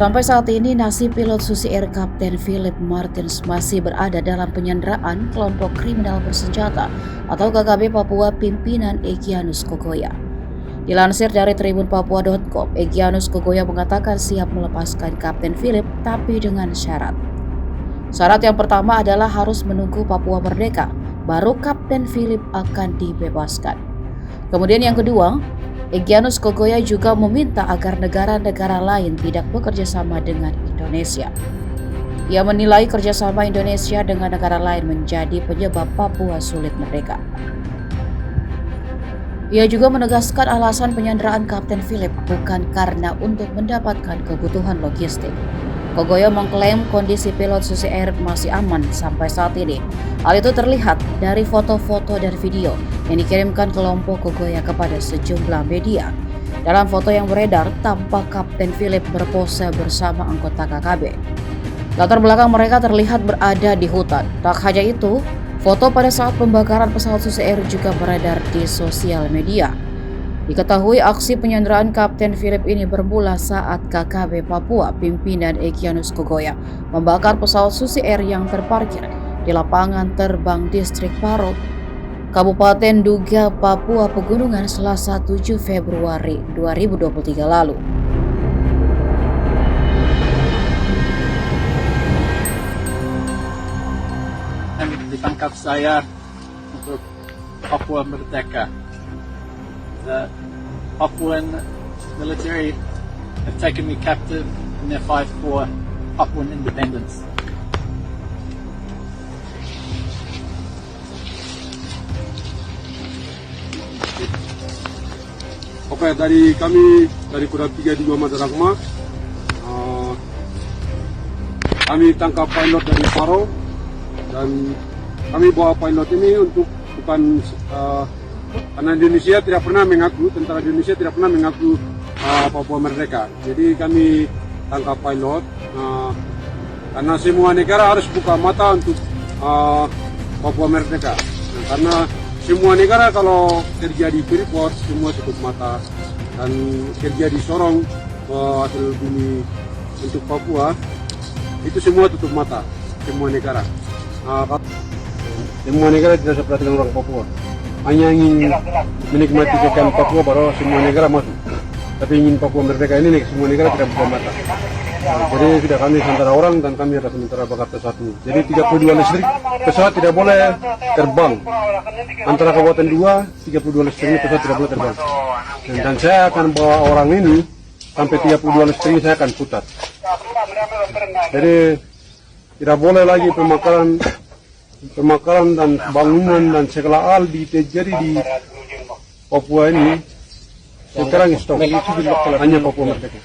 Sampai saat ini nasib pilot Susi Air Kapten Philip Martins masih berada dalam penyanderaan kelompok kriminal bersenjata atau KKB Papua pimpinan Egyanus Kogoya. Dilansir dari tribunpapua.com, Egyanus Kogoya mengatakan siap melepaskan Kapten Philip tapi dengan syarat. Syarat yang pertama adalah harus menunggu Papua merdeka, baru Kapten Philip akan dibebaskan. Kemudian yang kedua, Egyanus Kogoya juga meminta agar negara-negara lain tidak bekerja sama dengan Indonesia. Ia menilai kerjasama Indonesia dengan negara lain menjadi penyebab Papua sulit merdeka. Ia juga menegaskan alasan penyanderaan Kapten Philip bukan karena untuk mendapatkan kebutuhan logistik. Kogoya mengklaim kondisi pilot Susi Air masih aman sampai saat ini. Hal itu terlihat dari foto-foto dan video yang dikirimkan kelompok Kogoya kepada sejumlah media. Dalam foto yang beredar, tampak Kapten Philip berpose bersama anggota KKB. Latar belakang mereka terlihat berada di hutan. Tak hanya itu, foto pada saat pembakaran pesawat Susi Air juga beredar di sosial media. Diketahui aksi penyanderaan Kapten Philip ini bermula saat KKB Papua pimpinan Egyanus Kogoya membakar pesawat Susi Air yang terparkir di lapangan terbang distrik Paro, Kabupaten Duga, Papua Pegunungan Selasa 7 Februari 2023 lalu. Ditangkap saya untuk Papua Merdeka. The Papuan military have taken me captive in their fight for Papuan independence. Oke, dari kami dari Kodam 3 di Gua Madaragma, kami tangkap pilot dari Paro dan kami bawa pilot ini untuk bukan karena Indonesia tidak pernah mengaku, tentara Indonesia tidak pernah mengaku Papua Merdeka. Jadi kami tangkap pilot karena semua negara harus buka mata untuk Papua Merdeka. Karena semua negara kalau terjadi Freeport semua tutup mata, dan terjadi Sorong hasil bumi untuk Papua itu semua tutup mata, semua negara. Semua negara tidak seperti orang Papua. Hanya ingin menikmati kekayaan Papua baru semua negara masuk. Tapi ingin Papua merdeka ini semua negara tidak buka mata. Jadi tidak kami sementara orang dan kami adalah sementara Bakarta 1. Jadi 32 listrik pesawat tidak boleh terbang. Antara kabupaten 2, 32 listrik pesawat tidak boleh terbang. Dan saya akan bawa orang ini sampai 32 listrik saya akan putar. Jadi tidak boleh lagi pemakaran dan bangunan dan segala hal terjadi di Papua ini sekarang stop, hanya Papua merdeka.